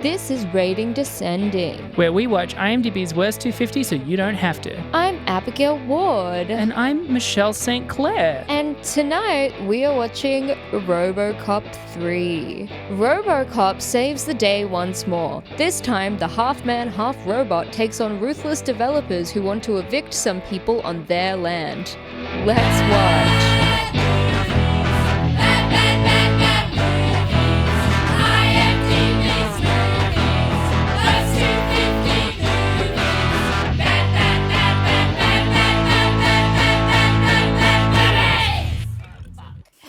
This is Rating Descending, where we watch IMDb's Worst 250 so you don't have to. I'm Abigail Ward. And I'm Michelle St. Clair. And tonight we are watching RoboCop 3. RoboCop saves the day once more. This time, the half-man, half-robot takes on ruthless developers who want to evict some people on their land. Let's watch.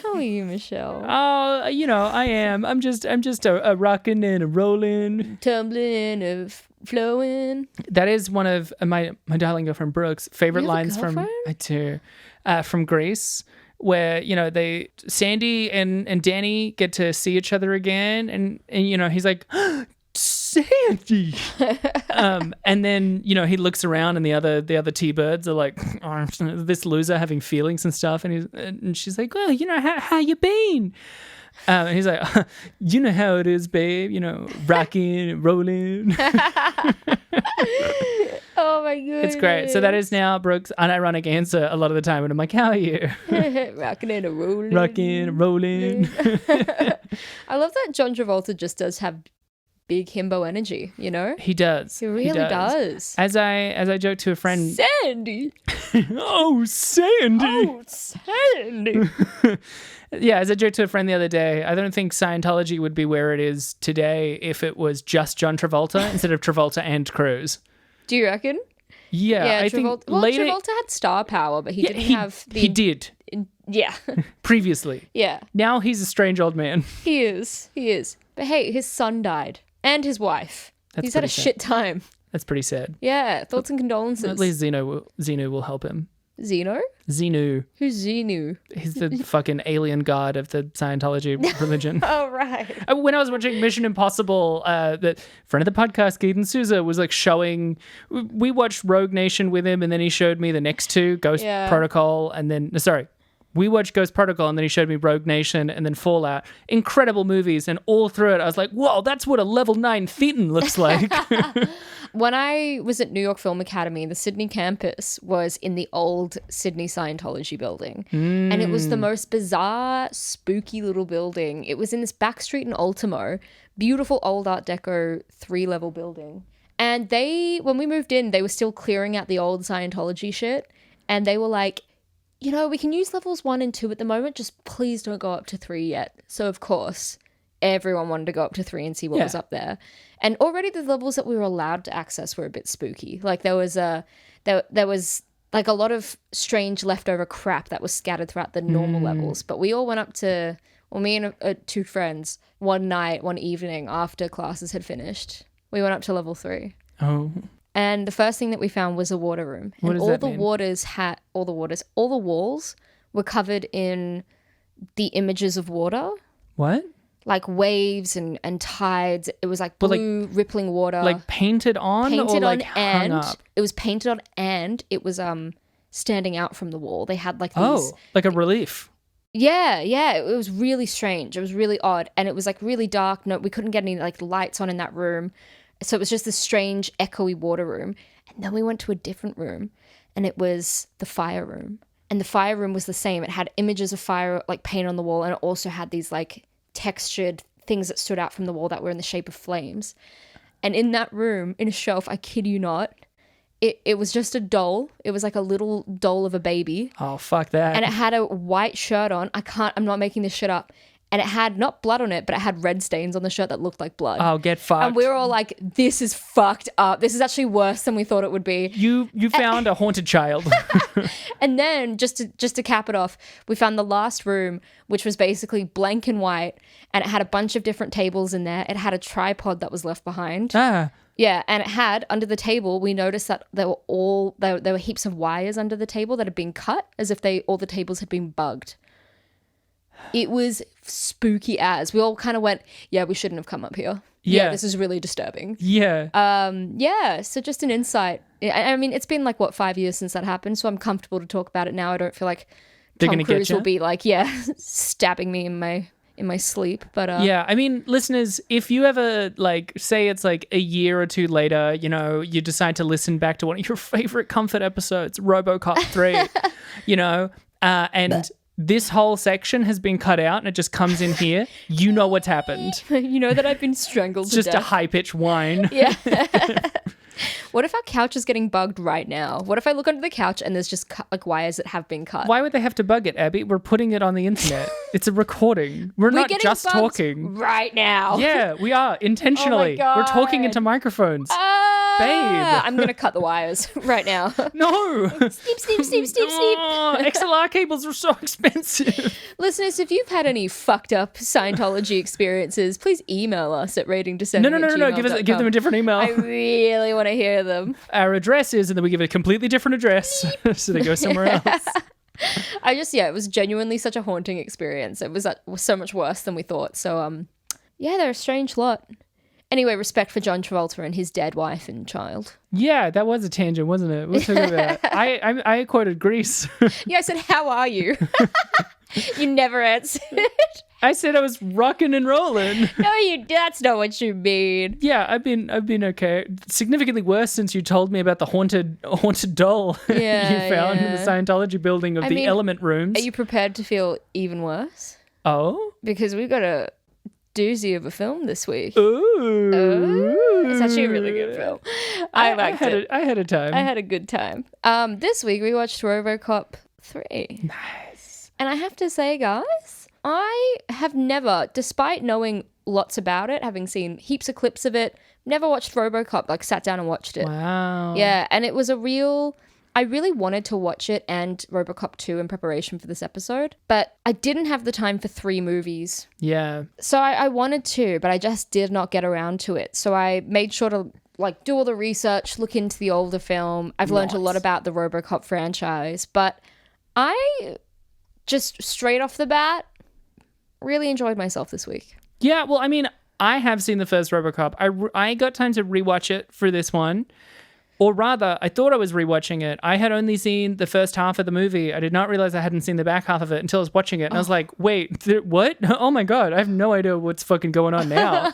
How are you, Michelle? Oh, I am. I'm just a rocking and a rolling, Tumbling and flowing. That is one of my darling girlfriend Brooke's favorite You have a lines girlfriend? from Grease, where Sandy and Danny get to see each other again, and he's like, Sandy. And then he looks around and the other T-birds are like, oh, this loser having feelings and stuff, and she's like, well, how you been? And he's like, you know how it is, babe, rocking, rolling. Oh my goodness. It's great. So that is now Brooke's unironic answer a lot of the time when I'm like, how are you? Rocking and a rolling. Rocking, rolling. I love that John Travolta just does have big himbo energy, He does. He really does. As I joked to a friend, Sandy. oh, Sandy. Oh, Sandy. Yeah, as I joked to a friend the other day, I don't think Scientology would be where it is today if it was just John Travolta instead of Travolta and Cruz. Do you reckon? Yeah, I think later Travolta had star power, but he didn't have the... He did. Yeah. Previously. Yeah. Now he's a strange old man. He is. But hey, his son died. And his wife. He's had a shit time. That's pretty sad. Yeah, thoughts and condolences. At least Xenu will help him. Xeno? Xenu. Who's Xenu? He's the fucking alien god of the Scientology religion. Oh, right. When I was watching Mission Impossible, the friend of the podcast, Keaton Souza, was like showing... We watched Rogue Nation with him, and then he showed me the next two, Ghost Protocol, and then... We watched Ghost Protocol, and then he showed me Rogue Nation and then Fallout. Incredible movies, and all through it, I was like, whoa, that's what a level 9 Thetan looks like. When I was at New York Film Academy, the Sydney campus was in the old Sydney Scientology building. And it was the most bizarre, spooky little building. It was in this back street in Ultimo. Beautiful old Art Deco 3-level building. And when we moved in, they were still clearing out the old Scientology shit. And they were like, we can use levels 1 and 2 at the moment, just please don't go up to 3 yet. So, of course, everyone wanted to go up to 3 and see what was up there. And already the levels that we were allowed to access were a bit spooky. Like, there was like a lot of strange leftover crap that was scattered throughout the normal levels. But we all went up to, me and two friends, one evening after classes had finished, we went up to level 3. Oh. And the first thing that we found was a water room. What does that mean? All the walls were covered in the images of water. What? Like waves and tides. It was like blue, rippling water. Like painted on or like hung up? It was painted on and it was standing out from the wall. They had like these... Oh, like a relief. Yeah. It was really strange. It was really odd. And it was like really dark. No, we couldn't get any like lights on in that room. So it was just this strange, echoey water room. And then we went to a different room, and it was the fire room. And the fire room was the same. It had images of fire, like paint on the wall, and it also had these like textured things that stood out from the wall that were in the shape of flames. And in that room, in a shelf, I kid you not, it was just a doll. It was like a little doll of a baby. Oh, fuck that. And it had a white shirt on. I'm not making this shit up. And it had not blood on it, but it had red stains on the shirt that looked like blood. Oh, get fucked. And we were all like, this is fucked up. This is actually worse than we thought it would be. You found a haunted child. And then just to cap it off, we found the last room, which was basically blank and white, and it had a bunch of different tables in there. It had a tripod that was left behind. Ah. Yeah, and it had, under the table, we noticed that there were heaps of wires under the table that had been cut, as if all the tables had been bugged. It was spooky as. We all kind of went, yeah, we shouldn't have come up here. Yeah, this is really disturbing. Yeah. So just an insight. I mean, it's been like, 5 years since that happened, so I'm comfortable to talk about it now. I don't feel like Tom Cruise will be like, stabbing me in my in my sleep. But yeah, I mean, listeners, if you ever like say it's like a year or two later, you know, you decide to listen back to one of your favorite comfort episodes, RoboCop 3, you know, and this whole section has been cut out and it just comes in here, you know what's happened. you know that I've been strangled to Just death. a high-pitched whine. Yeah. What if our couch is getting bugged right now? What if I look under the couch and there's just like wires that have been cut? Why would they have to bug it, Abby? We're putting it on the internet. It's a recording. We're not getting just bugged talking. right now. Yeah, we are intentionally. Oh my We're talking God. into microphones. Ah, Babe. I'm going to cut the wires right now. No. Sneep, sneep, sneep, sneep, sneep. Oh, XLR cables are so expensive. Listeners, if you've had any fucked up Scientology experiences, please email us at ratingdescending. No. Give them a different email. I really want to hear them. Our address is, and then we give it a completely different address, so they go somewhere else. It was genuinely such a haunting experience. It was so much worse than we thought. So, yeah, they're a strange lot. Anyway, respect for John Travolta and his dead wife and child. Yeah, that was a tangent, wasn't it? We'll talk about. I quoted Grease. Yeah, I said, "How are you?" You never answered. I said I was rocking and rolling. No, that's not what you mean. Yeah, I've been okay. Significantly worse since you told me about the haunted doll Yeah, you found in the yeah. Scientology building of I the mean, element rooms. Are you prepared to feel even worse? Oh? Because we've got a doozy of a film this week. Ooh. It's actually a really good film. I liked it. I had a time. I had a good time. This week we watched RoboCop 3. Nice. And I have to say, guys, I have never, despite knowing lots about it, having seen heaps of clips of it, never watched RoboCop, like sat down and watched it. Wow. Yeah, and it was I really wanted to watch it and RoboCop 2 in preparation for this episode, but I didn't have the time for 3 movies. Yeah. So I wanted to, but I just did not get around to it. So I made sure to like do all the research, look into the older film. I've learned a lot about the RoboCop franchise, but I just straight off the bat really enjoyed myself this week. Yeah, well, I mean, I have seen the first RoboCop. I got time to rewatch it for this one. Or rather, I thought I was rewatching it. I had only seen the first half of the movie. I did not realize I hadn't seen the back half of it until I was watching it. And I was like, wait, what? Oh my God, I have no idea what's fucking going on now.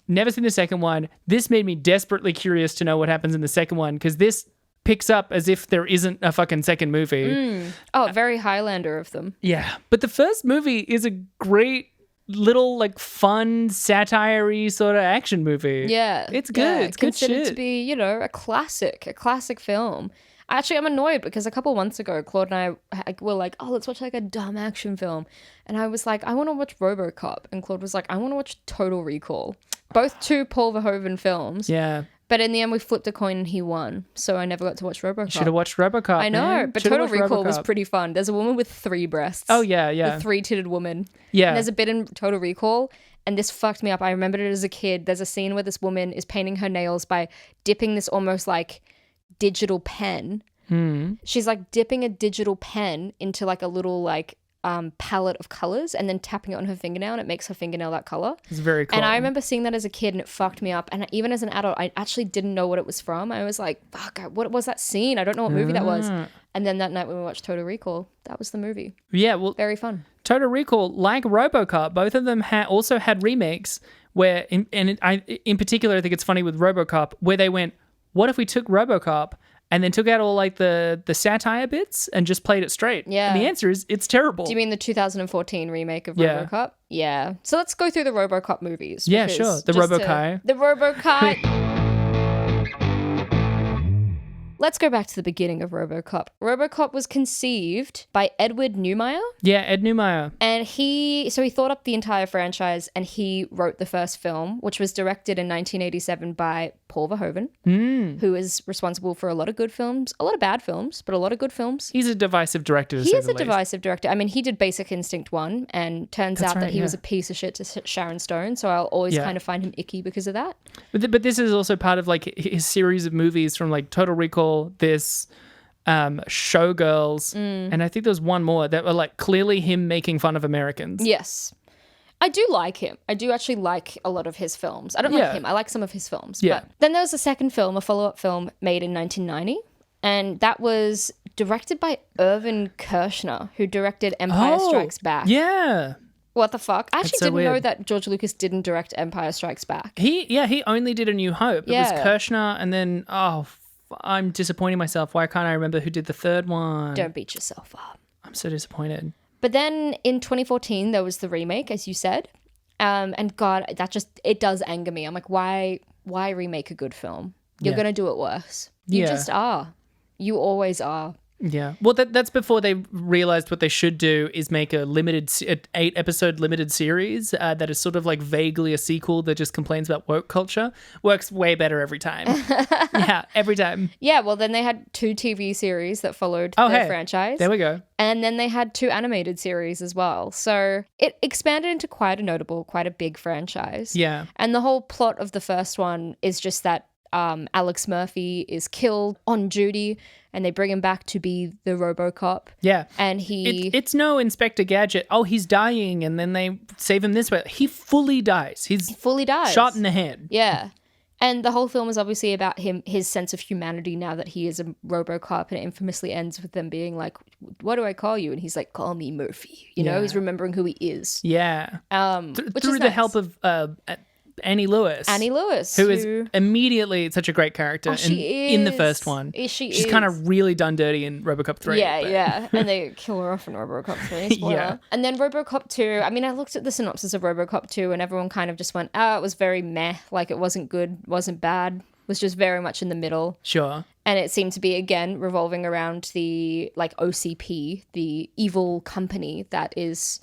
Never seen the second one. This made me desperately curious to know what happens in the second one, because this picks up as if there isn't a fucking second movie. Oh, very Highlander of them. Yeah. But the first movie is a great little like fun satire-y sort of action movie. Yeah. It's good. Yeah, it's good considered shit. to be, a classic film. Actually, I'm annoyed because a couple months ago, Claude and I were like, oh, let's watch like a dumb action film. And I was like, I want to watch RoboCop. And Claude was like, I want to watch Total Recall. Both 2 Paul Verhoeven films. Yeah. But in the end, we flipped a coin and he won. So I never got to watch RoboCop. Should have watched RoboCop. I know, man. but Shoulda Total watched Recall was RoboCop. pretty fun. There's a woman with 3 breasts. Oh, yeah. The 3-titted woman. Yeah. And there's a bit in Total Recall, and this fucked me up. I remembered it as a kid. There's a scene where this woman is painting her nails by dipping this almost like digital pen. She's like dipping a digital pen into like a little like palette of colors and then tapping it on her fingernail, and it makes her fingernail that color. It's very cool. And I remember seeing that as a kid and it fucked me up. And even as an adult, I actually didn't know what it was from. I was like, fuck, what was that scene? I don't know what movie that was. And then that night when we watched Total Recall, that was the movie. Yeah, well, Very fun. Total Recall, like RoboCop, both of them also had remakes where, in particular, I think it's funny with RoboCop, where they went, what if we took RoboCop and then took out all like the satire bits and just played it straight? Yeah. And the answer is it's terrible. Do you mean the 2014 remake of Yeah. RoboCop? Yeah. So let's go through the RoboCop movies. Yeah, because sure. The just RoboCai. The RoboCai. Let's go back to the beginning of RoboCop. RoboCop was conceived by Edward Neumeier, Yeah, Ed Neumeier. and he thought up the entire franchise and he wrote the first film, which was directed in 1987 by Paul Verhoeven, who is responsible for a lot of good films, a lot of bad films, but a lot of good films. He's a divisive director, to He say is the a least. divisive director. I mean, he did Basic Instinct 1, and turns That's out that right, he was yeah. a piece of shit to Sharon Stone, so I'll always Yeah. kind of find him icky because of that. But this is also part of like his series of movies from like Total Recall, this Showgirls, and I think there's one more that were like clearly him making fun of Americans. Yes. I do like him. I do actually like a lot of his films. I don't Yeah. like him. I like some of his films. Yeah. But then there was a second film, a follow-up film made in 1990, and that was directed by Irvin Kershner, who directed Empire Strikes Back. Yeah. What the fuck? I actually so didn't know weird. that George Lucas didn't direct Empire Strikes Back. He only did A New Hope. It was Yeah. Kirshner, and then I'm disappointing myself. Why can't I remember who did the third one? Don't beat yourself up. I'm so disappointed. But then in 2014, there was the remake, as you said. And God, it does anger me. I'm like, why remake a good film? You're going to do it worse. You just are. You always are. Yeah. Well, that's before they realized what they should do is make a 8-episode limited series that is sort of like vaguely a sequel that just complains about woke culture. Works way better every time. Yeah, every time. Yeah, well, then they had 2 TV series that followed their franchise. There we go. And then they had 2 animated series as well. So it expanded into quite a big franchise. Yeah. And the whole plot of the first one is just that Alex Murphy is killed on duty and they bring him back to be the RoboCop. Yeah. And it's no Inspector Gadget. Oh, he's dying, and then they save him this way. He fully dies. He's fully dies. Shot in the head. Yeah. And the whole film is obviously about his sense of humanity now that he is a RoboCop, and it infamously ends with them being like, what do I call you? And he's like, call me Murphy. You know, he's remembering who he is. Yeah. Which Through is the nice. help of Annie Lewis. Annie Lewis. Who is immediately such a great character in the first one. She's kind of really done dirty in RoboCop 3. Yeah. And they kill her off in RoboCop 3. Spoiler. Yeah. And then RoboCop 2, I mean, I looked at the synopsis of RoboCop 2 and everyone kind of just went, it was very meh. Like, it wasn't good, wasn't bad. Was just very much in the middle. Sure. And it seemed to be, again, revolving around the, like, OCP, the evil company that is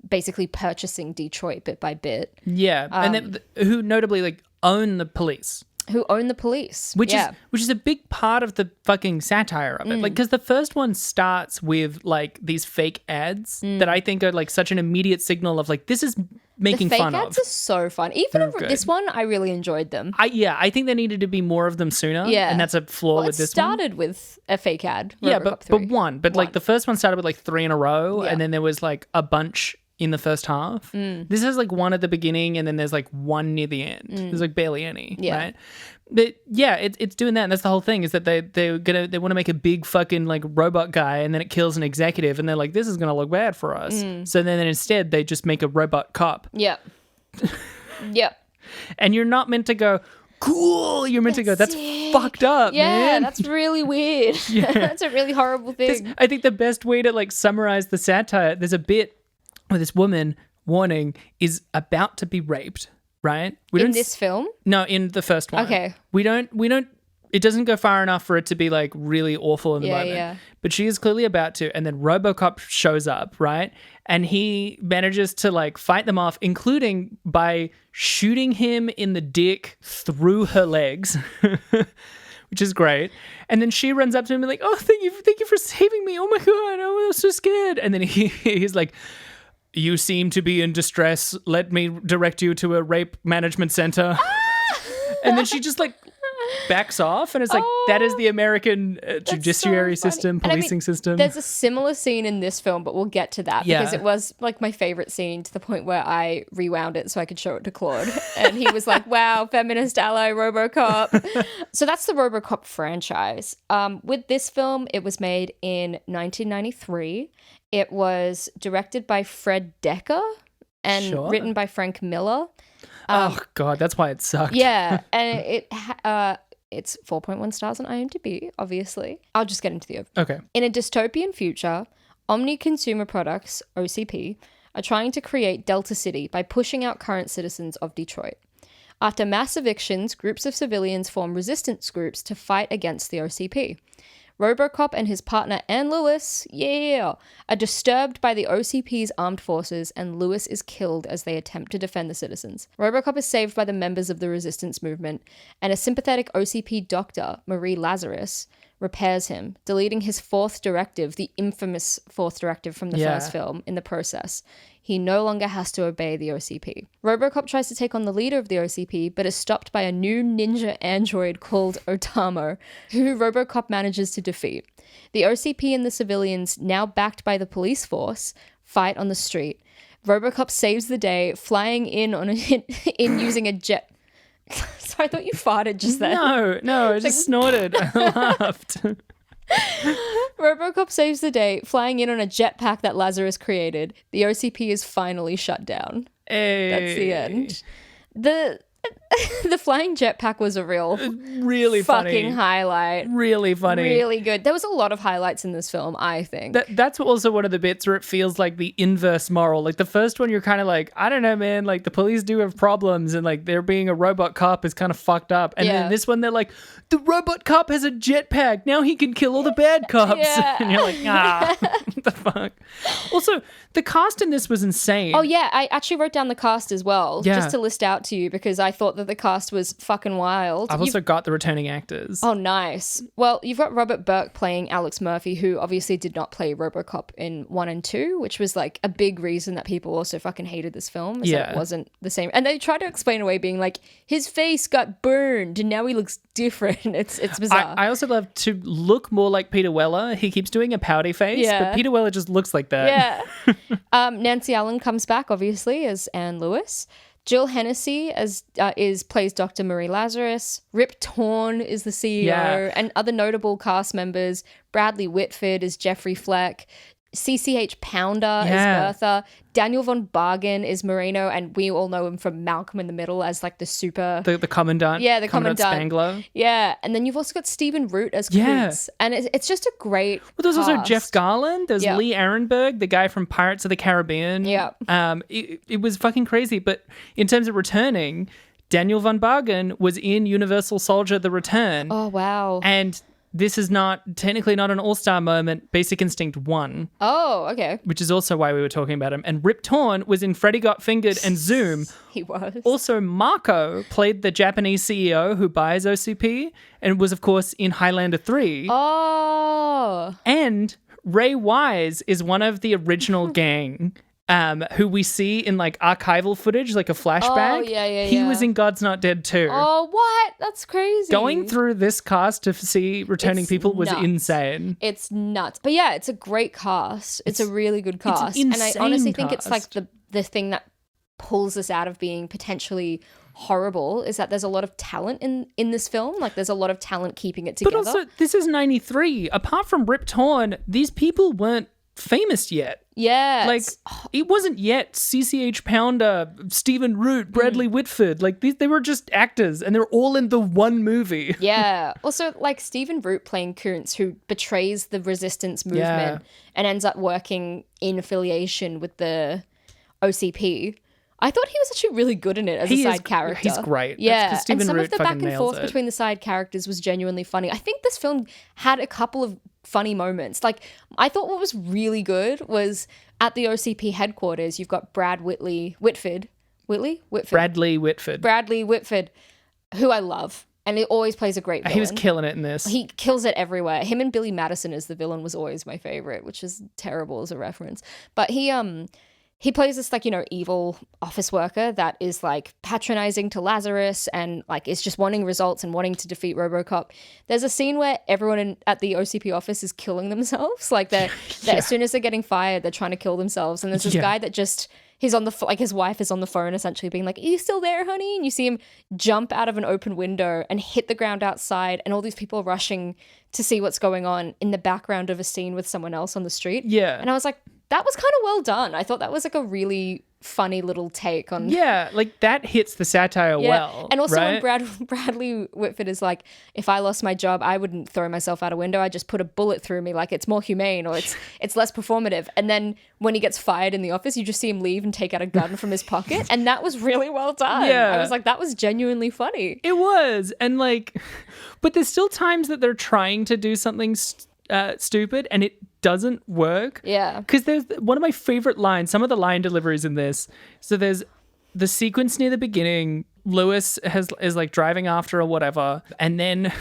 basically purchasing Detroit bit by bit. Yeah. And then, who notably, like, own the police. Who own the police. Which is a big part of the fucking satire of it. Like, because the first one starts with, like, these fake ads that I think are, like, such an immediate signal of, like, this is making fake fun ads of. are so fun. Even this one, I really enjoyed them. I think there needed to be more of them sooner. Yeah. And that's a flaw with this one. It started with a fake ad. Yeah, RoboCop but 3. one. But, like, the first one started with, like, 3 in a row. Yeah. And then there was, like, a bunch in the first half. This has, like, one at the beginning, and then there's, like, one near the end. There's, like, barely any, right? But yeah, it's doing that, and that's the whole thing, is that they want to make a big fucking, like, robot guy, and then it kills an executive, and they're like, this is gonna look bad for us. So then instead they just make a robot cop. Yep. Yep. And you're not meant to go, cool. You're meant to go, that's fucked up, man. That's really weird. That's a really horrible thing. I think the best way to, like, summarize the satire, there's a bit where this woman, warning, is about to be raped, right? In this film? No, in the first one. Okay. We don't, it doesn't go far enough for it to be, like, really awful in the moment. Yeah. But she is clearly about to, and then RoboCop shows up, right? And he manages to, like, fight them off, including by shooting him in the dick through her legs, which is great. And then she runs up to him and like, oh, thank you for saving me. Oh my God, I was so scared. And then he's like, you seem to be in distress. Let me direct you to a rape management center. And then she just, like, backs off, and it's like, that is the American judiciary system, policing system. There's a similar scene in this film, but we'll get to that because it was, like, my favorite scene to the point where I rewound it so I could show it to Claude. And he was like, wow, feminist ally RoboCop. So that's the RoboCop franchise. With this film, it was made in 1993. It was directed by Fred Decker and written by Frank Miller. Oh God, that's why it sucked. Yeah, and it's 4.1 stars on IMDb, obviously. I'll just get into the overview. Okay. In a dystopian future, Omni Consumer Products, OCP, are trying to create Delta City by pushing out current citizens of Detroit. After mass evictions, groups of civilians form resistance groups to fight against the OCP. RoboCop and his partner Ann Lewis, are disturbed by the OCP's armed forces, and Lewis is killed as they attempt to defend the citizens. RoboCop is saved by the members of the resistance movement, and a sympathetic OCP doctor, Marie Lazarus, repairs him, deleting his fourth directive, the infamous fourth directive from the first film, in the process. He no longer has to obey the OCP. RoboCop tries to take on the leader of the OCP, but is stopped by a new ninja android called Otamo, who RoboCop manages to defeat. The OCP and the civilians, now backed by the police force, fight on the street. RoboCop saves the day, flying in using a jet. Sorry, I thought you farted just then. No, I just snorted. I laughed. RoboCop saves the day, flying in on a jetpack that Lazarus created. The OCP is finally shut down. Hey. That's the end. The flying jetpack was a real really fucking funny. highlight. Really funny. Really good. There was a lot of highlights in this film, I think. That's also one of the bits where it feels like the inverse moral. Like the first one, you're kind of like, I don't know, man. Like the police do have problems, and like there being a robot cop is kind of fucked up. And then this one, they're like, the robot cop has a jetpack. Now he can kill all the bad cops. Yeah. And you're like, what the fuck? Also, the cast in this was insane. Oh yeah, I actually wrote down the cast as well, Yeah. just to list out to you because I thought that the cast was fucking wild. I've also got the returning actors. Oh, nice. Well, you've got Robert Burke playing Alex Murphy, who obviously did not play RoboCop in 1 and 2, which was like a big reason that people also fucking hated this film. Is that it wasn't the same. And they tried to explain away being like, his face got burned and now he looks different. It's bizarre. I also love to look more like Peter Weller. He keeps doing a pouty face, but Peter Weller just looks like that. Yeah. Nancy Allen comes back, obviously, as Anne Lewis. Jill Hennessy plays Dr. Marie Lazarus. Rip Torn is the CEO, and other notable cast members. Bradley Whitford is Jeffrey Fleck. CCH Pounder is Bertha. Daniel von Bargen is Moreno, and we all know him from Malcolm in the Middle as like the commandant. Yeah, the commandant Spangler. Yeah, and then you've also got Stephen Root as Kuntz, and it's just a great. Well, there's also cast. Jeff Garland. There's Lee Arenberg, the guy from Pirates of the Caribbean. Yeah. It was fucking crazy. But in terms of returning, Daniel von Bargen was in Universal Soldier: The Return. Oh wow! And this is technically not an all-star moment. Basic Instinct 1. Oh, okay. Which is also why we were talking about him. And Rip Torn was in Freddy Got Fingered and Zoom. He was. Also, Marco played the Japanese CEO who buys OCP and was, of course, in Highlander 3. Oh. And Ray Wise is one of the original gang. Who we see in like archival footage, like a flashback. Oh, yeah. He was in God's Not Dead too. Oh, what? That's crazy. Going through this cast to see returning people was insane. It's nuts. But yeah, it's a great cast. It's a really good cast. It's an and I insane honestly think it's like cast. the thing that pulls us out of being potentially horrible is that there's a lot of talent in this film. Like there's a lot of talent keeping it together. But also, this is 93. Apart from Rip Torn, these people weren't famous yet. Yeah. Like, it wasn't yet CCH Pounder, Stephen Root, Bradley Whitford. Like, they were just actors, and they're all in the one movie. Yeah. Also, like, Stephen Root playing Kuntz, who betrays the resistance movement and ends up working in affiliation with the OCP. I thought he was actually really good in it as a side character. He's great. Yeah, and some of the back and forth between the side characters was genuinely funny. I think this film had a couple of funny moments. Like, I thought what was really good was at the OCP headquarters, you've got Bradley Whitford, who I love. And he always plays a great villain. He was killing it in this. He kills it everywhere. Him and Billy Madison as the villain was always my favorite, which is terrible as a reference. But he plays this, like, you know, evil office worker that is, like, patronizing to Lazarus and, like, is just wanting results and wanting to defeat RoboCop. There's a scene where everyone at the OCP office is killing themselves. Like, they're as soon as they're getting fired, they're trying to kill themselves. And there's this guy that just... He's on the, like, his wife is on the phone essentially being like, are you still there, honey? And you see him jump out of an open window and hit the ground outside, and all these people are rushing to see what's going on in the background of a scene with someone else on the street. Yeah. And I was like, that was kind of well done. I thought that was like a really funny little take on... Yeah, like that hits the satire well. And also right? when Bradley Whitford is like, if I lost my job, I wouldn't throw myself out a window. I just put a bullet through me. Like, it's more humane, or it's less performative. And then when he gets fired in the office, you just see him leave and take out a gun from his pocket. And that was really well done. Yeah. I was like, that was genuinely funny. It was. And like, but there's still times that they're trying to do something stupid and it doesn't work. Yeah. Because there's one of my favorite lines, some of the line deliveries in this. So there's the sequence near the beginning. Lewis is like driving after or whatever, and then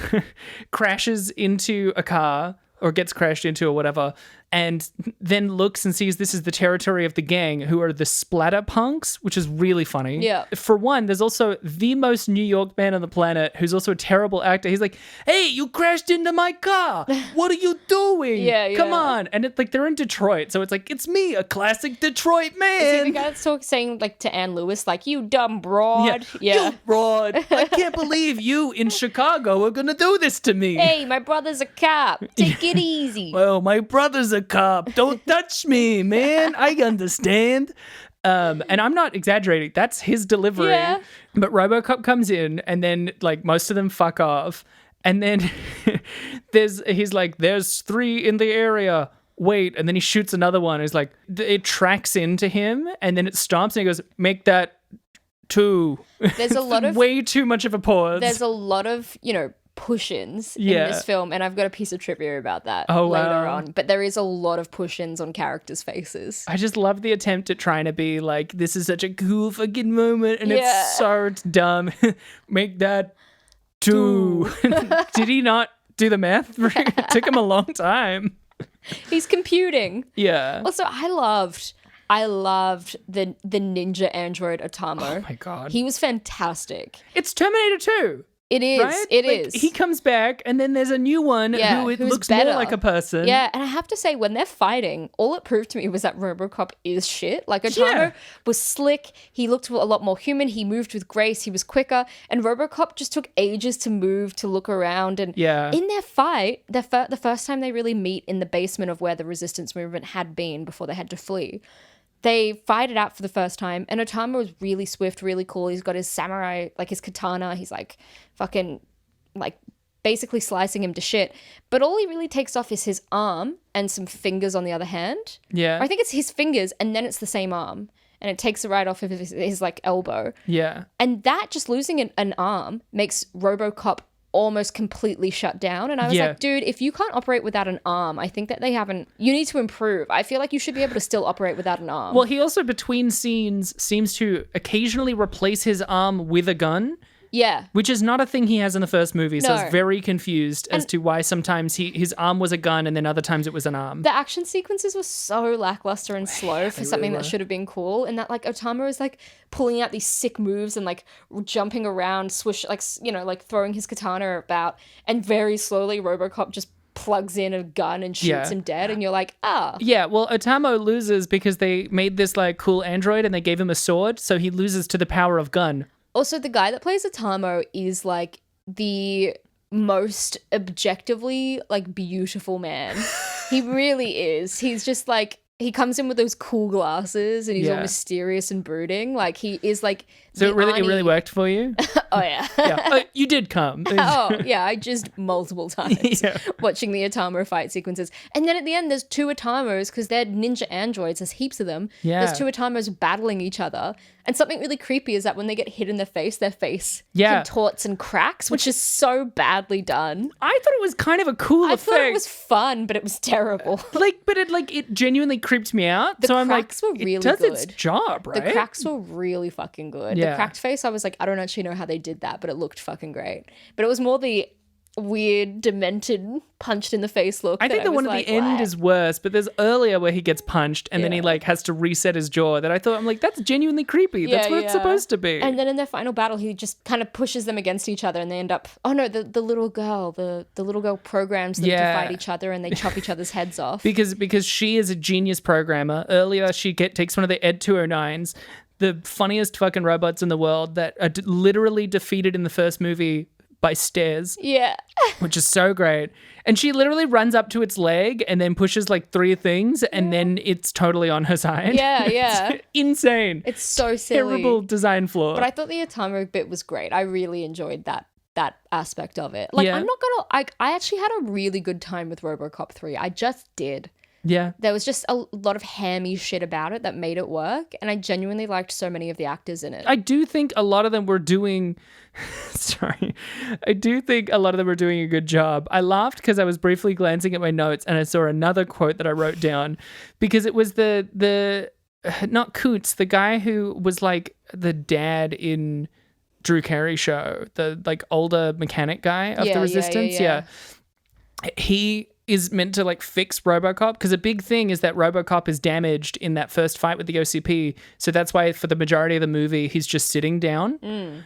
crashes into a car or gets crashed into or whatever. and then looks and sees this is the territory of the gang, who are the splatter punks, which is really funny. Yeah. For one, there's also the most New York man on the planet who's also a terrible actor. He's like, hey, you crashed into my car. What are you doing? Yeah. Come on. And it's like they're in Detroit. So it's like, it's me, a classic Detroit man. Is he the guy that's saying like to Anne Lewis, like, you dumb broad? Yeah. You broad. I can't believe you in Chicago are going to do this to me. Hey, my brother's a cop. Take it easy. Well, my brother's a cop. Don't touch me, man. I understand. And I'm not exaggerating. That's his delivery. Yeah. But RoboCop comes in, and then like most of them fuck off. And then he's like, there's 3 in the area. Wait. And then he shoots another one. It's like, it tracks into him, and then it stops, and he goes, make that 2. There's a lot of way too much of a pause. There's a lot of, push-ins in Yeah. this film, and I've got a piece of trivia about that Oh, later wow. on. But there is a lot of push-ins on characters' faces. I just love the attempt at trying to be like, this is such a cool fucking moment, and Yeah. it's dumb. Make that 2. Did he not do the math? It took him a long time. He's computing. Yeah. Also, I loved the ninja android Otamo. Oh my God. He was fantastic. It's Terminator 2. It is. Right? It Like, is. He comes back, and then there's a new one Yeah, who it who's looks better. more like a person. Yeah, and I have to say, when they're fighting, all it proved to me was that RoboCop is shit. Like, Otamo Yeah. was slick. He looked a lot more human. He moved with grace. He was quicker. And RoboCop just took ages to move, to look around. And Yeah. in their fight, the first time they really meet in the basement of where the resistance movement had been before they had to flee, they fight it out for the first time. And Otamo was really swift, really cool. He's got his samurai, like his katana. He's like fucking... like basically slicing him to shit, but all he really takes off is his arm and some fingers on the other hand. Yeah. Or I think it's his fingers and then it's the same arm, and it takes it right off of his like elbow. Yeah. And that, just losing an arm, makes RoboCop almost completely shut down. And I was Yeah. like, dude, if you can't operate without an arm, I think that you need to improve. I feel like you should be able to still operate without an arm. Well, he also, between scenes, seems to occasionally replace his arm with a gun. yeah. Which is not a thing he has in the first movie, so I No. was very confused as to why sometimes his arm was a gun and then other times it was an arm. The action sequences were so lackluster and slow for something really that should have been cool. And that like Otamo is like pulling out these sick moves and like jumping around, swish, like, like throwing his katana about. And very slowly RoboCop just plugs in a gun and shoots Yeah. him dead. And you're like, ah. Yeah, well, Otamo loses because they made this like cool android and they gave him a sword, so he loses to the power of gun. Also, the guy that plays Otamo is like the most objectively like beautiful man. He really is. He's just like, he comes in with those cool glasses and he's all Yeah. mysterious and brooding. Like he is like. So the it really Arnie- worked for you? Oh yeah. Yeah. You did come. Oh yeah, I just multiple times Yeah. watching the Otamo fight sequences. And then at the end there's 2 Otamos, because they're ninja androids, there's heaps of them. Yeah. There's 2 Otamos battling each other. And something really creepy is that when they get hit in their face Yeah. contorts and cracks, which is so badly done. I thought it was kind of a cool I effect. thought it was fun, but it was terrible. but it genuinely creeped me out. The so I'm like, cracks were really it does its good. job, right? The cracks were really fucking good. Yeah. The cracked face, I was like, I don't actually know how they did that, but it looked fucking great. But it was more the weird, demented, punched in the face look. I think the one at the end is worse, but there's earlier where he gets punched and then he Yeah. like has to reset his jaw that I thought, I'm like, that's genuinely creepy. That's what it's supposed to be. And then in their final battle, he just kind of pushes them against each other and they end up, oh no, the little girl, the little girl programs them Yeah. to fight each other and they chop each other's heads off. because she is a genius programmer. Earlier, she takes one of the Ed 209s, the funniest fucking robots in the world that are literally defeated in the first movie by stairs, Yeah. which is so great. And she literally runs up to its leg and then pushes like 3 things and then it's totally on her side. Yeah, yeah. It's insane. It's so silly. Terrible design flaw. But I thought the Otamo bit was great. I really enjoyed that aspect of it. Like, Yeah. I'm not gonna, I actually had a really good time with RoboCop 3. I just did. Yeah. There was just a lot of hammy shit about it that made it work, and I genuinely liked so many of the actors in it. I do think a lot of them were doing sorry. I do think a lot of them were doing a good job. I laughed because I was briefly glancing at my notes and I saw another quote that I wrote down because it was the not Coots, the guy who was like the dad in Drew Carey show, the like older mechanic guy of Yeah, the yeah, Resistance. yeah. He is meant to like fix RoboCop, because a big thing is that RoboCop is damaged in that first fight with the OCP. So that's why for the majority of the movie he's just sitting down.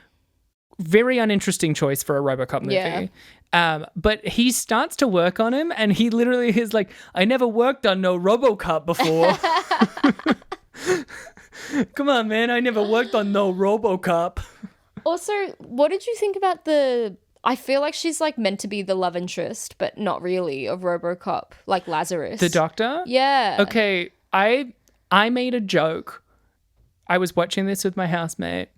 Very uninteresting choice for a RoboCop movie. Yeah. But he starts to work on him, and he literally is like, I never worked on no RoboCop before. Come on, man, I never worked on no RoboCop. Also, what did you think about I feel like she's like meant to be the love interest, but not really, of RoboCop, like Lazarus. The doctor? Yeah. Okay, I made a joke. I was watching this with my housemate.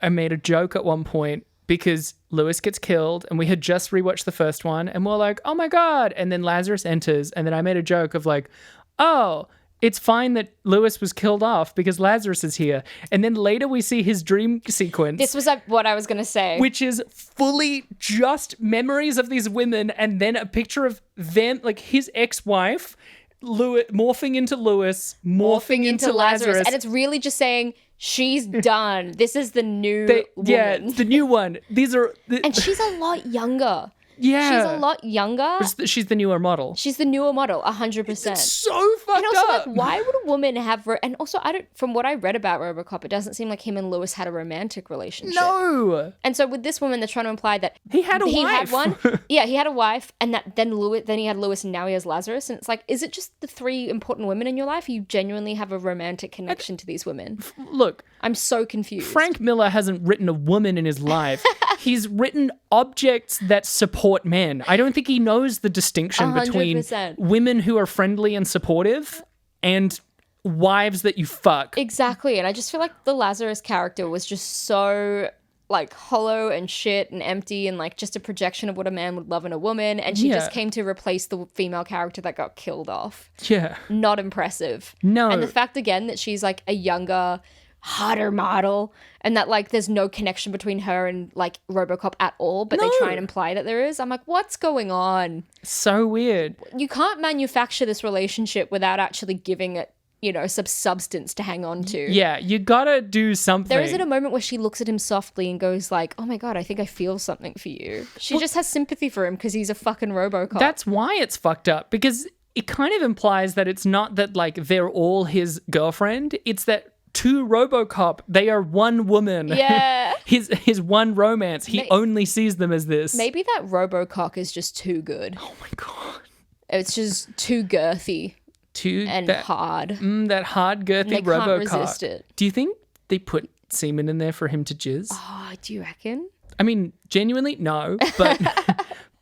I made a joke at one point because Lewis gets killed, and we had just rewatched the first one, and we're like, oh my God. And then Lazarus enters, and then I made a joke of like, oh, it's fine that Lewis was killed off because Lazarus is here. And then later we see his dream sequence. This was what I was going to say. Which is fully just memories of these women, and then a picture of them, like his ex-wife, Lewis, morphing into Lewis, morphing into Lazarus. And it's really just saying, she's done. This is the new woman. Yeah, the new one. These are... And she's a lot younger. Yeah. She's a lot younger. She's the newer model. She's the newer model, 100%. It's so fucked and also, up. like, why would a woman have... and also, from what I read about RoboCop, it doesn't seem like him and Lewis had a romantic relationship. No. And so with this woman, they're trying to imply that... He had a wife. He had one. Yeah, he had a wife, and that then he had Lewis, and now he has Lazarus. And it's like, is it just the three important women in your life? You genuinely have a romantic connection to these women? Look. I'm so confused. Frank Miller hasn't written a woman in his life. He's written objects that support men. I don't think he knows the distinction 100%. between women who are friendly and supportive and wives that you fuck. Exactly. And I just feel like the Lazarus character was just so like hollow and shit and empty and like just a projection of what a man would love in a woman. And she just came to replace the female character that got killed off. Yeah. Not impressive. No. And the fact again that she's like a younger, hotter model, and that like there's no connection between her and like RoboCop at all, but they try and imply that there is. I'm like, what's going on? So weird. You can't manufacture this relationship without actually giving it, you know, some substance to hang on to. Yeah, you gotta do something. There isn't a moment where she looks at him softly and goes like, oh my God, I think I feel something for you. She just has sympathy for him because he's a fucking RoboCop. That's why it's fucked up, because it kind of implies that it's not that like they're all his girlfriend. It's that to RoboCop, they are one woman. Yeah. his one romance. He only sees them as this. Maybe that RoboCop is just too good. Oh my God. It's just too girthy. Hard. That hard, girthy they RoboCop. Can't resist it. Do you think they put semen in there for him to jizz? Oh, do you reckon? I mean, genuinely, no. But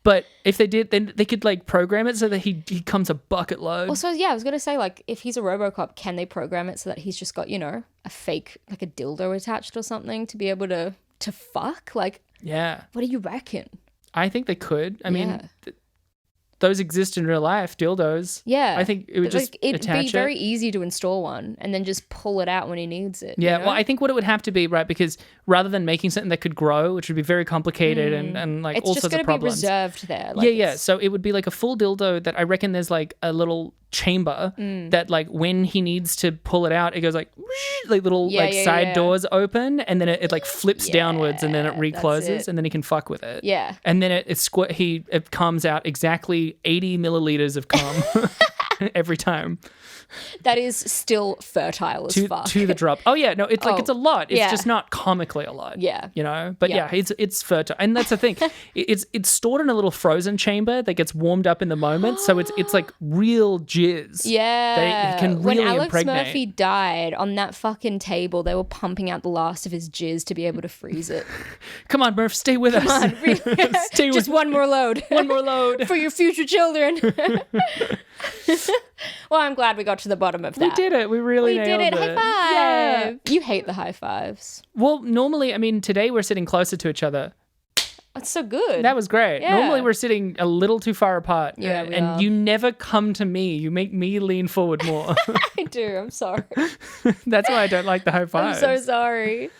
but if they did, then they could like program it so that he comes a bucket load. Also, yeah, I was gonna say, like, if he's a RoboCop, can they program it so that he's just got, you know, a fake, like a dildo attached or something to be able to fuck? Like, yeah. What do you reckon? I think they could. I mean, those exist in real life, dildos. Yeah. I think it would just it'd attach be very easy to install one and then just pull it out when he needs it. Yeah, you know? well, I think what it would have to be, right, because rather than making something that could grow, which would be very complicated and like all sorts of problems. It's just going to be reserved there. Like yeah. So it would be like a full dildo that I reckon there's like a little chamber that like when he needs to pull it out, it goes like little side doors open, and then it like flips downwards, and then it recloses, and then he can fuck with it. Yeah. And then it comes out exactly 80 milliliters of cum every time. That is still fertile as fuck. To the drop. Oh yeah, no, it's like it's a lot. It's just not comically a lot. Yeah. You know? But yeah, it's fertile. And that's the thing. It's stored in a little frozen chamber that gets warmed up in the moment. So it's like real jizz. Yeah. It can really when Alex impregnate. Murphy died on that fucking table, they were pumping out the last of his jizz to be able to freeze it. Come on, Murph, stay with us. Come on, really. Just one more load. One more load. For your future children. Well, I'm glad we got to the bottom of that. We did it. We really nailed it. High five. Yeah. You hate the high fives. Well, normally, I mean, today we're sitting closer to each other. That's so good. That was great. Yeah. Normally we're sitting a little too far apart. Yeah, we and are. you never come to me. You make me lean forward more. I do. I'm sorry. That's why I don't like the high fives. I'm so sorry.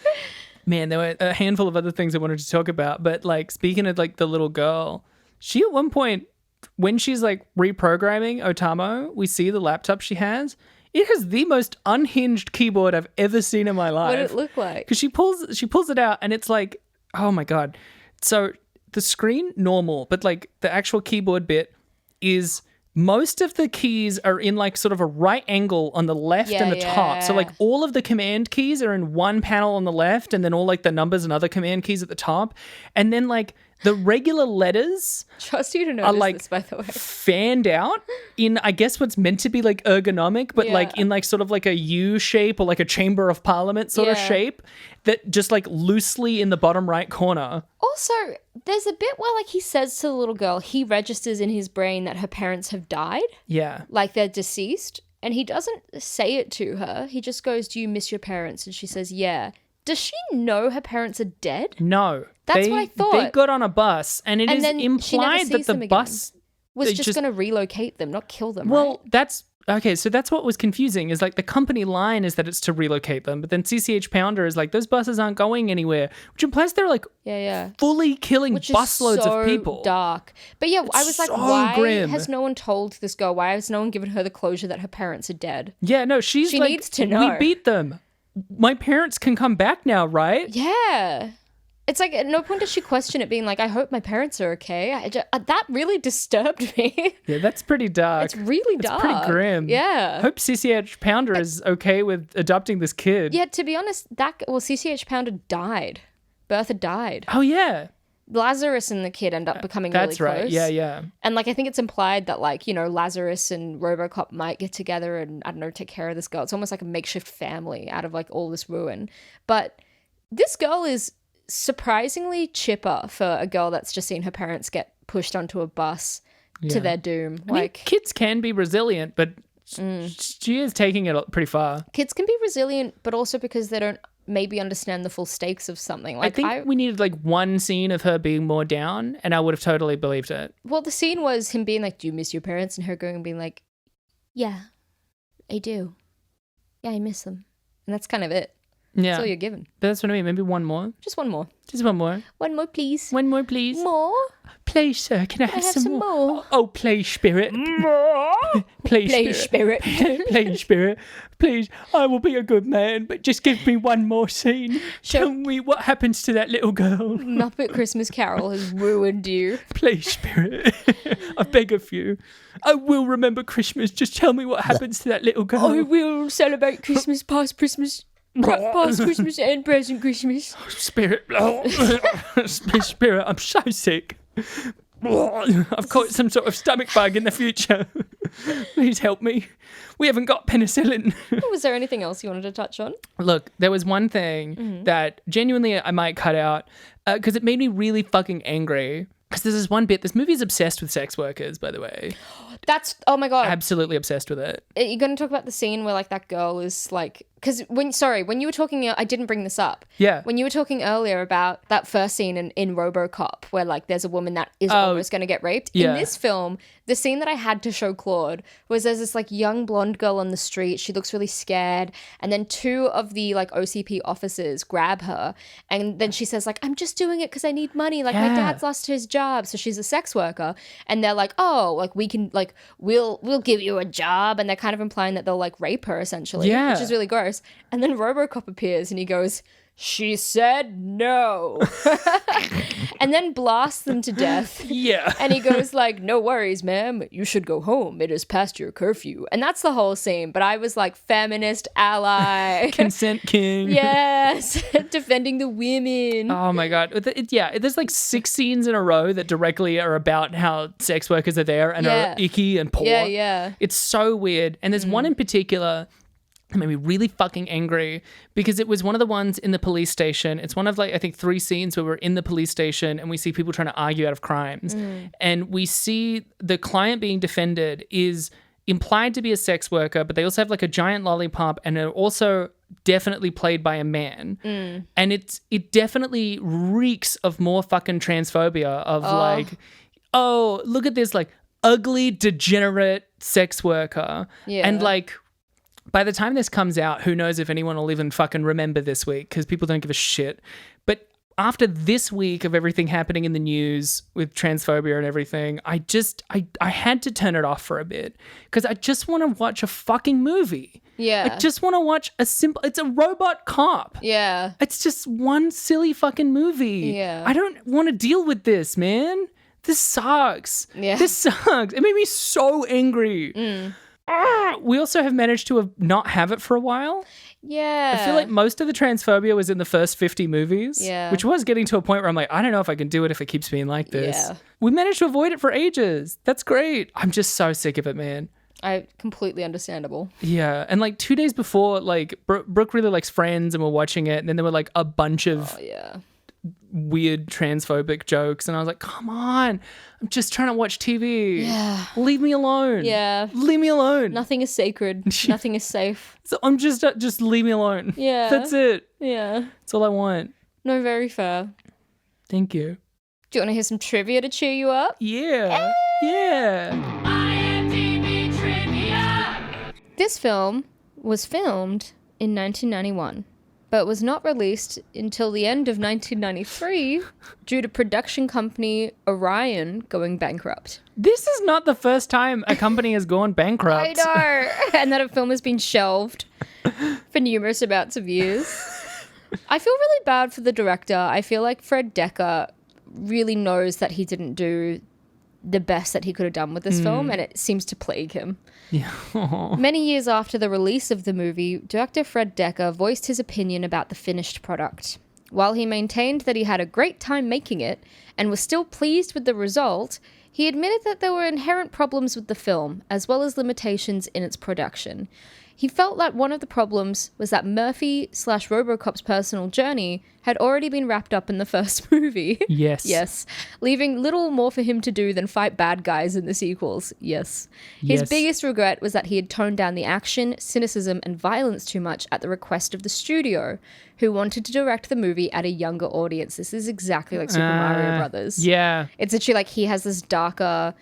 Man, there were a handful of other things I wanted to talk about, but like speaking of like the little girl, she at one point, when she's like reprogramming Otamo, we see the laptop she has. It has the most unhinged keyboard I've ever seen in my life. What did it look like? Because she pulls it out and it's like, oh my God. So the screen, normal, but like the actual keyboard bit, is most of the keys are in like sort of a right angle on the left and the top. So like all of the command keys are in one panel on the left, and then all like the numbers and other command keys at the top. And then like the regular letters Trust you to notice are like this, by the way. fanned out in, I guess, what's meant to be like ergonomic, but like in like sort of like a U shape or like a Chamber of Parliament sort of shape that just like loosely in the bottom right corner. Also, there's a bit where like he says to the little girl, he registers in his brain that her parents have died. Yeah. Like they're deceased. And he doesn't say it to her. He just goes, do you miss your parents? And she says, yeah. Does she know her parents are dead? No. That's what I thought. They got on a bus, and it is then she never implied that sees the them again. bus Was just going to relocate them, not kill them, Well, right? that's okay. So that's what was confusing. Is like the company line is that it's to relocate them, but then CCH Pounder is like those buses aren't going anywhere, which implies they're like fully killing Which busloads is so of people. Dark. But yeah, I was like, so why grim. has no one told this girl? Why has no one given her the closure that her parents are dead? Yeah, no, she like, needs to know. We beat them. My parents can come back now, right? Yeah. It's like at no point does she question it being like, I hope my parents are okay. That really disturbed me. Yeah, that's pretty dark. It's really dark. It's pretty grim. Yeah. Hope CCH Pounder is okay with adopting this kid. Yeah, to be honest, CCH Pounder died. Bertha died. Oh, yeah. Lazarus and the kid end up becoming really close. That's right. Yeah, yeah. And like I think it's implied that like, you know, Lazarus and RoboCop might get together and I don't know, take care of this girl. It's almost like a makeshift family out of like all this ruin. But this girl is surprisingly chipper for a girl that's just seen her parents get pushed onto a bus to their doom. I mean, kids can be resilient, but she is taking it pretty far. Kids can be resilient, but also because they don't maybe understand the full stakes of something. Like, I think we needed like one scene of her being more down, and I would have totally believed it. Well, the scene was him being like, do you miss your parents? And her going and being like, yeah, I do. Yeah, I miss them. And that's kind of it. Yeah. That's all you're given. But that's what I mean. Maybe one more. Just one more. Just one more. One more, please. One more, please. More? Please, sir, can I have some more? Oh, play spirit. More? Play spirit. Play spirit. Please, I will be a good man, but just give me one more scene. Tell me what happens to that little girl. Muppet Christmas Carol has ruined you. Play spirit. I beg of you. I will remember Christmas. Just tell me what happens to that little girl. I will celebrate Christmas past Christmas. Past Christmas and present Christmas. Spirit. Spirit, I'm so sick. I've caught some sort of stomach bug in the future. Please help me. We haven't got penicillin. Was there anything else you wanted to touch on? Look, there was one thing that genuinely I might cut out because it made me really fucking angry. Because there's this one bit, this movie is obsessed with sex workers, by the way. Oh my God. Absolutely obsessed with it. Are you going to talk about the scene where like that girl is like, because when you were talking, I didn't bring this up. Yeah. When you were talking earlier about that first scene in RoboCop where like there's a woman that is almost going to get raped. Yeah. In this film, the scene that I had to show Claude was there's this like young blonde girl on the street. She looks really scared. And then two of the like OCP officers grab her. And then she says like, I'm just doing it because I need money. Like my dad's lost his job. So she's a sex worker. And they're like, oh, like we can like, we'll give you a job. And they're kind of implying that they'll like rape her essentially. Yeah. Which is really gross. And then RoboCop appears and he goes, she said no. And then blasts them to death. Yeah. And he goes like, no worries, ma'am. You should go home. It is past your curfew. And that's the whole scene. But I was like, feminist ally. Consent king. Yes. Defending the women. Oh my God. There's like 6 scenes in a row that directly are about how sex workers are there and are icky and poor. Yeah. It's so weird. And there's one in particular that made me really fucking angry because it was one of the ones in the police station. It's one of like, I think 3 scenes where we're in the police station and we see people trying to argue out of crimes. And we see the client being defended is implied to be a sex worker, but they also have like a giant lollipop and are also definitely played by a man. And it definitely reeks of more fucking transphobia of like, oh, look at this like ugly, degenerate sex worker. Yeah. And like, by the time this comes out, who knows if anyone will even fucking remember this week because people don't give a shit. But after this week of everything happening in the news with transphobia and everything, I had to turn it off for a bit because I just want to watch a fucking movie. Yeah. I just want to watch it's a robot cop. Yeah. It's just one silly fucking movie. Yeah. I don't want to deal with this, man. this sucks. Yeah. This sucks. It made me so angry. We also have managed to not have it for a while. Yeah. I feel like most of the transphobia was in the first 50 movies, which was getting to a point where I'm like, I don't know if I can do it if it keeps being like this. Yeah. We managed to avoid it for ages. That's great. I'm just so sick of it, man. Completely understandable. Yeah. And like 2 days before, like Brooke really likes Friends and we're watching it. And then there were like a bunch of weird transphobic jokes. And I was like, come on. I'm just trying to watch TV. Yeah. Leave me alone. Yeah. Leave me alone. Nothing is sacred. Nothing is safe. So I'm just leave me alone. Yeah. That's it. Yeah. That's all I want. No, very fair. Thank you. Do you want to hear some trivia to cheer you up? Yeah. Yeah. IMDb Trivia! This film was filmed in 1991, but was not released until the end of 1993 due to production company Orion going bankrupt. This is not the first time a company has gone bankrupt. I know! And that a film has been shelved for numerous amounts of years. I feel really bad for the director. I feel like Fred Dekker really knows that he didn't do the best that he could have done with this film, and it seems to plague him. Yeah. Many years after the release of the movie, director Fred Dekker voiced his opinion about the finished product. While he maintained that he had a great time making it and was still pleased with the result, he admitted that there were inherent problems with the film, as well as limitations in its production. He felt that one of the problems was that Murphy/RoboCop's personal journey had already been wrapped up in the first movie. Yes. Yes. Leaving little more for him to do than fight bad guys in the sequels. Yes. His Yes. biggest regret was that he had toned down the action, cynicism, and violence too much at the request of the studio, who wanted to direct the movie at a younger audience. This is exactly like Super Mario Brothers. Yeah. It's actually like he has this darker...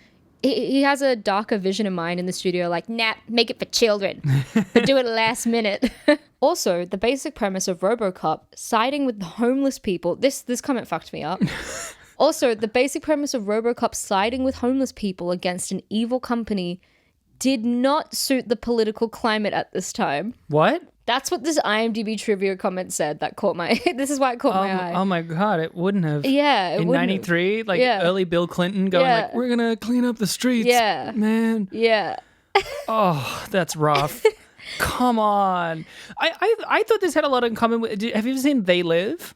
He has a darker vision in mind in the studio, like, nah, make it for children, but do it last minute. Also, the basic premise of RoboCop siding with the homeless people, this comment fucked me up. Also, the basic premise of RoboCop siding with homeless people against an evil company did not suit the political climate at this time. What? That's what this IMDb trivia comment said that caught my... This is why it caught my eye. Oh my God, it wouldn't have. Yeah, it In wouldn't have. 93, like Yeah. early Bill Clinton going Yeah. like, we're going to clean up the streets. Yeah. Man. Yeah. Oh, that's rough. Come on. I thought this had a lot in common with... Have you ever seen They Live?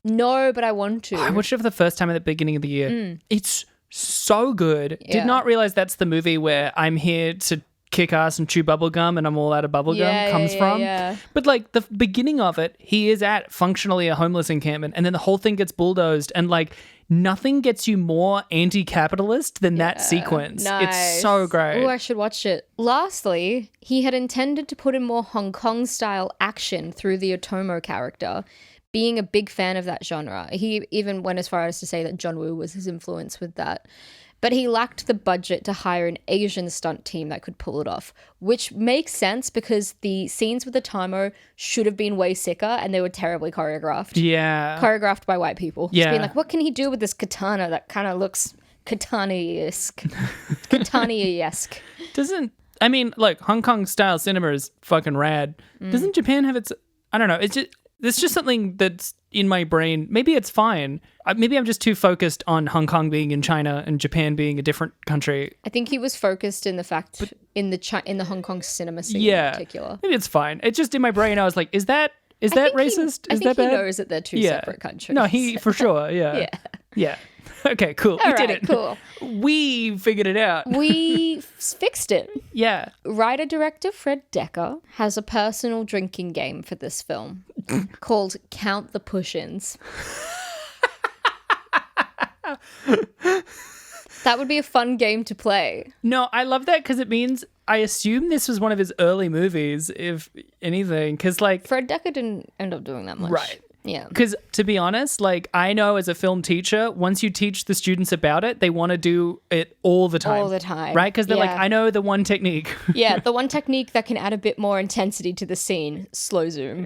No, but I want to. I watched it for the first time at the beginning of the year. It's so good. Yeah. Did not realize that's the movie where I'm here to kick ass and chew bubblegum and I'm all out of bubblegum comes from. Yeah. But like the beginning of it, he is at functionally a homeless encampment and then the whole thing gets bulldozed and like nothing gets you more anti-capitalist than that sequence. It's so great. Oh, I should watch it. Lastly, he had intended to put in more Hong Kong style action through the Otomo character, being a big fan of that genre. He even went as far as to say that John Woo was his influence with that. But he lacked the budget to hire an Asian stunt team that could pull it off, which makes sense because the scenes with the Otomo should have been way sicker and they were terribly choreographed. Yeah. Choreographed by white people. Yeah. Just being like, what can he do with this katana that kind of looks katana-esque? Katana-esque. I mean, look, Hong Kong style cinema is fucking rad. Doesn't Japan have its... I don't know. It's just something that's in my brain. Maybe it's fine. Maybe I'm just too focused on Hong Kong being in China and Japan being a different country. I think he was focused in the fact in the Hong Kong cinema scene Yeah. in particular. Maybe it's fine. It's just in my brain. I was like, is that racist? I Is think that bad? he knows that they're two separate countries. No, he for sure. Yeah. Yeah. Yeah. Okay, cool. All We did right, it. cool. We figured it out. We fixed it. Yeah. Writer-director Fred Dekker has a personal drinking game for this film called Count the Push-Ins. That would be a fun game to play. No, I love that because it means I assume this was one of his early movies, if anything, because like... Fred Dekker didn't end up doing that much. Right. Yeah. Because to be honest, like I know as a film teacher, once you teach the students about it, they want to do it all the time. All the time. Right? Because they're like, Yeah. I know the one technique. Yeah, the one technique that can add a bit more intensity to the scene, slow zoom.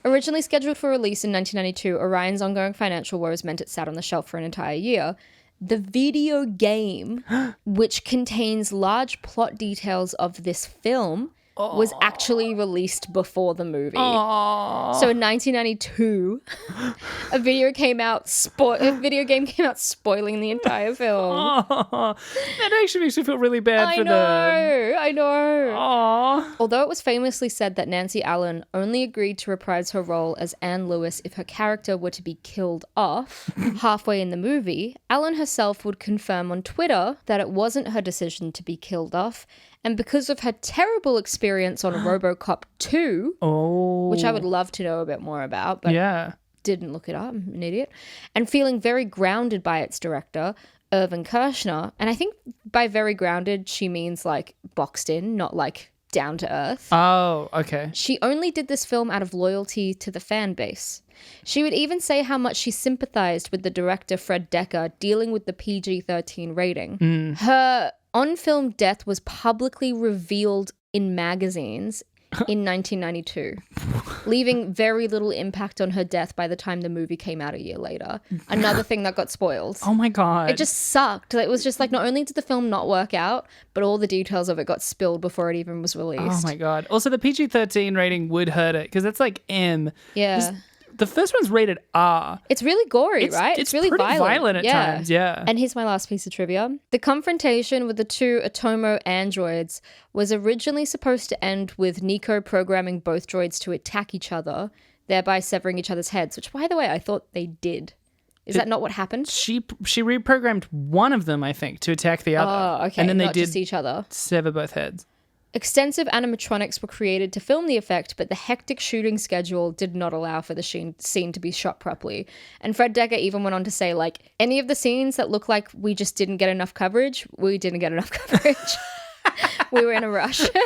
Originally scheduled for release in 1992, Orion's ongoing financial woes meant it sat on the shelf for an entire year. The video game, which contains large plot details of this film, was actually released before the movie. Aww. So in 1992, a video game came out spoiling the entire film. Oh, that actually makes me feel really bad for them. I know. Aww. Although it was famously said that Nancy Allen only agreed to reprise her role as Anne Lewis if her character were to be killed off halfway in the movie, Allen herself would confirm on Twitter that it wasn't her decision to be killed off, and because of her terrible experience on RoboCop 2, which I would love to know a bit more about, but didn't look it up, I'm an idiot, and feeling very grounded by its director, Irvin Kershner, and I think by very grounded, she means like boxed in, not like down to earth. Oh, okay. She only did this film out of loyalty to the fan base. She would even say how much she sympathized with the director Fred Decker dealing with the PG-13 rating. Her on-film death was publicly revealed in magazines in 1992, leaving very little impact on her death by the time the movie came out a year later. Another thing that got spoiled. Oh my God. It just sucked. It was just like, not only did the film not work out, but all the details of it got spilled before it even was released. Oh my God. Also, the PG-13 rating would hurt it because it's like M. Yeah. The first one's rated R. It's really gory, right? It's really pretty violent. at times, yeah. And here's my last piece of trivia. The confrontation with the two Atomo androids was originally supposed to end with Nico programming both droids to attack each other, thereby severing each other's heads, which, by the way, I thought they did. Is that not what happened? She reprogrammed one of them, I think, to attack the other. Oh, okay. And then they not did just each other. sever both heads. Extensive animatronics were created to film the effect, but the hectic shooting schedule did not allow for the scene to be shot properly. And Fred Decker even went on to say, like, any of the scenes that look like we just didn't get enough coverage, we didn't get enough coverage. We were in a rush. Do you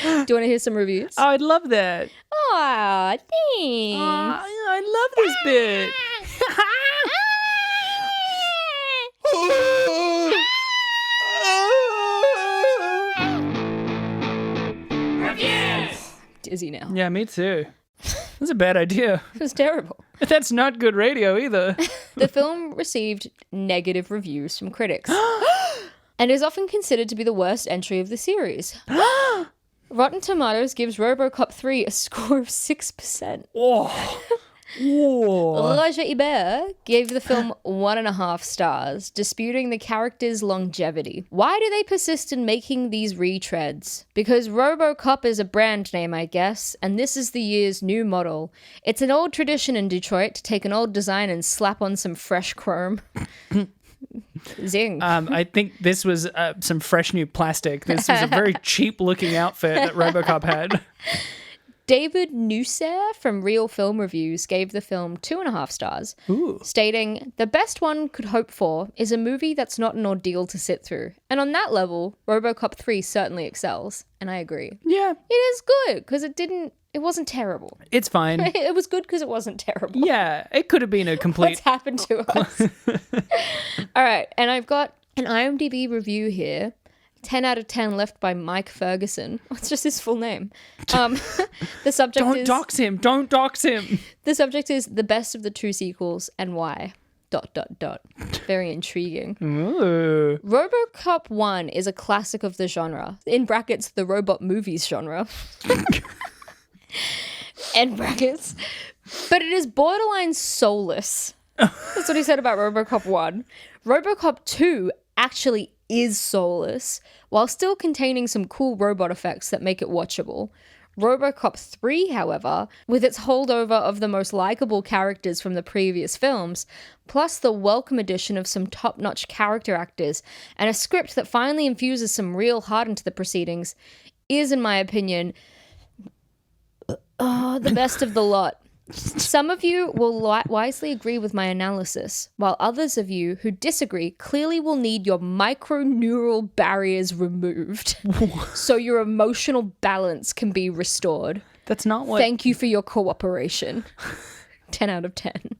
want to hear some reviews? Oh, I'd love that. Aw, thanks. I love this bit. Reviews! Dizzy now. Yeah, me too. That's a bad idea. It was terrible. That's not good radio either. The film received negative reviews from critics and is often considered to be the worst entry of the series. Rotten Tomatoes gives RoboCop 3 a score of 6%. Oh. Whoa. Roger Ebert gave the film 1.5 stars, disputing the character's longevity. Why do they persist in making these retreads? Because RoboCop is a brand name, I guess, and this is the year's new model. It's an old tradition in Detroit to take an old design and slap on some fresh chrome. Zing. I think this was some fresh new plastic. This was a very cheap looking outfit that RoboCop had. David Nusser from Real Film Reviews gave the film 2.5 stars, stating, "The best one could hope for is a movie that's not an ordeal to sit through. And on that level, RoboCop 3 certainly excels." And I agree. Yeah. It is good because it wasn't terrible. It's fine. It was good because it wasn't terrible. Yeah, it could have been a complete... What's happened to us? All right, and I've got an IMDb review here. 10 out of 10 left by Mike Ferguson. It's just his full name. The subject Don't is... dox him. Don't dox him. The subject is the best of the two sequels and why. ... Very intriguing. Ooh. RoboCop 1 is a classic of the genre. In brackets, the robot movies genre. End brackets. But it is borderline soulless. That's what he said about RoboCop 1. RoboCop 2 actually is soulless, while still containing some cool robot effects that make it watchable. RoboCop 3, however, with its holdover of the most likable characters from the previous films, plus the welcome addition of some top-notch character actors, and a script that finally infuses some real heart into the proceedings, is, in my opinion, the best of the lot. Some of you will wisely agree with my analysis, while others of you who disagree clearly will need your microneural barriers removed so your emotional balance can be restored. That's not what... Thank you for your cooperation. 10 out of 10.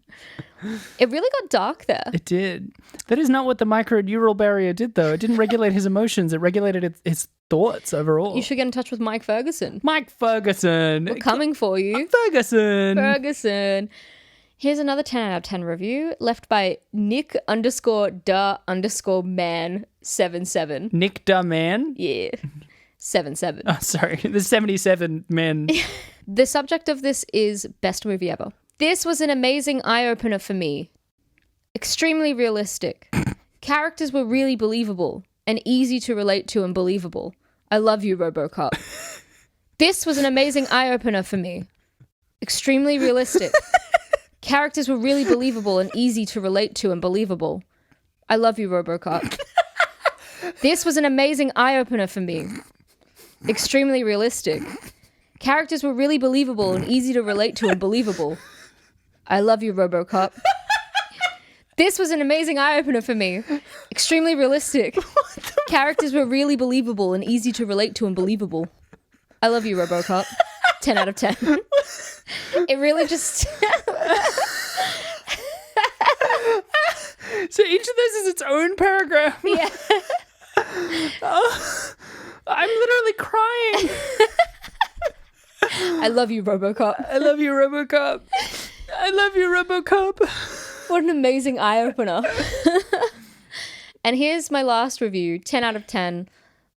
It really got dark there. It did. That is not what the microneural barrier did, though. It didn't regulate his emotions. It regulated his thoughts overall. You should get in touch with Mike Ferguson. Mike Ferguson. We're coming for you. Ferguson. Here's another 10 out of 10 review left by Nick_da_man77. Nick da man? Yeah. 77. Oh, sorry. The 77 men. The subject of this is best movie ever. This was an amazing eye-opener for me. Extremely realistic. Characters were really believable and easy to relate to and believable. I love you, RoboCop. This was an amazing eye-opener for me. Extremely realistic. Characters were really believable and easy to relate to and believable. I love you, RoboCop. This was an amazing eye-opener for me. Extremely realistic. Characters were really believable and easy to relate to and believable. I love you, RoboCop. This was an amazing eye-opener for me. Extremely realistic. Characters were really believable and easy to relate to and believable. I love you, RoboCop. 10 out of 10. It really just... So each of those is its own paragraph. Yeah. Oh, I'm literally crying. I love you, RoboCop. I love you, RoboCop. I love you, RoboCop. What an amazing eye-opener. And here's my last review, 10 out of 10.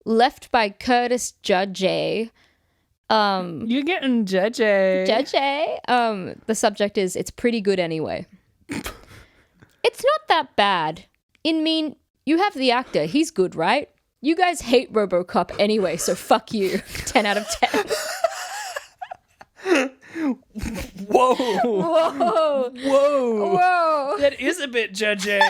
Left by Curtis Judge. You're getting judgy. Judge. The subject is, it's pretty good anyway. It's not that bad. You have the actor. He's good, right? You guys hate RoboCop anyway, so fuck you. 10 out of 10. Whoa. Whoa. Whoa. Whoa. That is a bit judgy.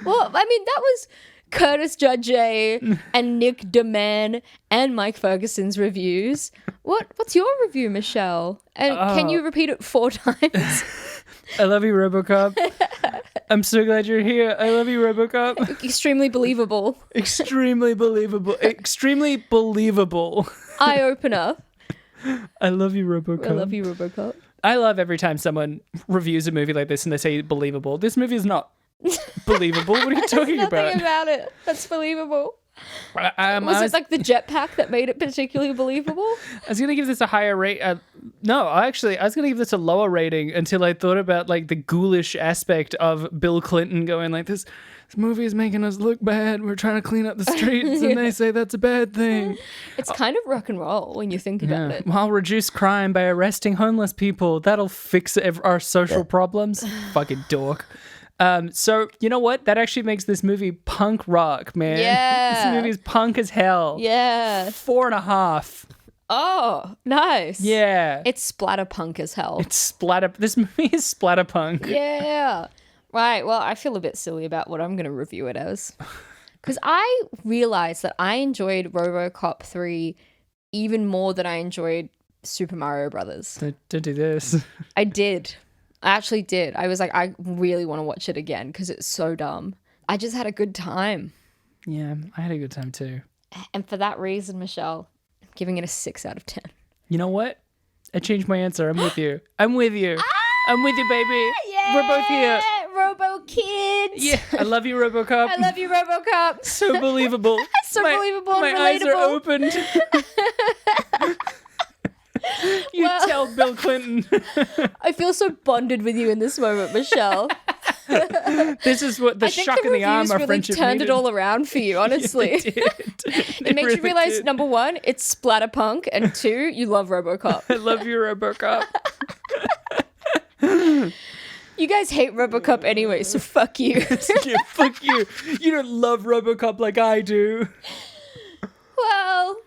Well, I mean, that was Curtis Judge and Nick DeMann and Mike Ferguson's reviews. What's your review, Michelle? And can you repeat it 4 times? I love you, RoboCop. I'm so glad you're here. I love you, RoboCop. Extremely believable. Extremely believable. Extremely believable. Eye-opener. I love you, RoboCop. I love you, RoboCop. I love every time someone reviews a movie like this and they say believable. This movie is not believable. What are you talking Nothing about? about it that's believable. I Was it like the jetpack that made it particularly believable? I was going to give this a higher rate. No, I was going to give this a lower rating until I thought about like the ghoulish aspect of Bill Clinton going like this movie is making us look bad. We're trying to clean up the streets and they say that's a bad thing. It's kind of rock and roll when you think about it. I'll reduce crime by arresting homeless people. That'll fix our social problems. Fucking dork. So you know what? That actually makes this movie punk rock, man. Yeah. This movie's punk as hell. Yeah. 4.5. Oh, nice. Yeah. It's splatterpunk as hell. This movie is splatterpunk. Yeah. Right. Well, I feel a bit silly about what I'm going to review it as. Because I realized that I enjoyed RoboCop 3 even more than I enjoyed Super Mario Brothers. Don't do this. I did. I actually did. I was like, I really want to watch it again because it's so dumb. I just had a good time. Yeah, I had a good time too. And for that reason, Michelle, I'm giving it a 6 out of 10. You know what? I changed my answer. I'm with you. I'm with you. I'm with you, baby. Yeah, we're both here. Robo kids. Yeah, I love you, RoboCop. I love you, RoboCop. So believable. So believable and my relatable. eyes are opened. You tell Bill Clinton. I feel so bonded with you in this moment, Michelle. This is what the shock in the arm our really friendship turned needed. it all around for you, honestly. It makes you realize, number 1, it's splatterpunk, and 2, you love RoboCop. I love you, RoboCop. You guys hate RoboCop anyway, so fuck you. Yeah, fuck you. You don't love RoboCop like I do. Well,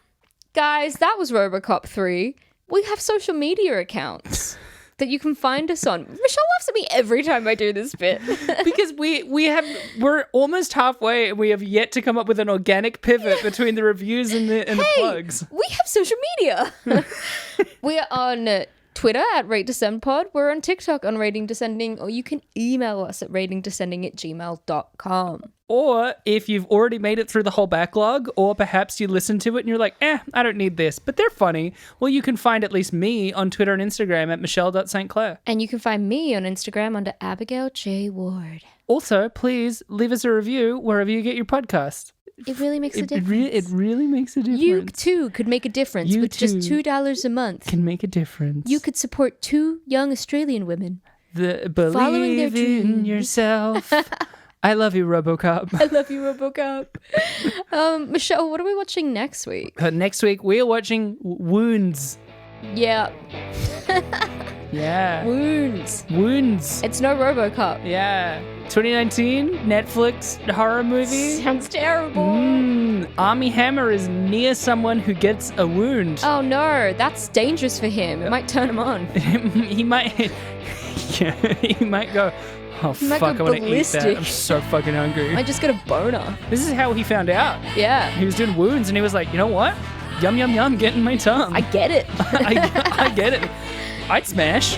guys, that was RoboCop 3. We have social media accounts that you can find us on. Michelle laughs at me every time I do this bit. Because we're almost halfway and we have yet to come up with an organic pivot between the reviews and the plugs. We have social media. We are on Twitter at RateDescendPod. We're on TikTok on Rating Descending, or you can email us at ratingdescending@gmail.com. Or if you've already made it through the whole backlog, or perhaps you listen to it and you're like, I don't need this, but they're funny. Well, you can find at least me on Twitter and Instagram at michelle.stclair. And you can find me on Instagram under Abigail J. Ward. Also, please leave us a review wherever you get your podcast. It really makes a difference. It really makes a difference. You too could make a difference with just $2 a month. Can make a difference. You could support 2 young Australian women. Following their believe in dreams. yourself. I love you, RoboCop. I love you, RoboCop. Michelle, what are we watching next week? Next week, we are watching Wounds. Yeah, Yeah. Wounds. Wounds. It's no RoboCop. Yeah. 2019 Netflix horror movie. Sounds terrible. Army Hammer is near someone who gets a wound. Oh no, that's dangerous for him. It might turn him on. He might. Yeah, he might go. Oh might fuck! go I want to eat that. ballistic. I'm so fucking hungry. Might just get a boner. This is how he found out. Yeah, He was doing wounds, and he was like, you know what? Yum yum yum, get in my tongue. I get it. I get it. I'd smash.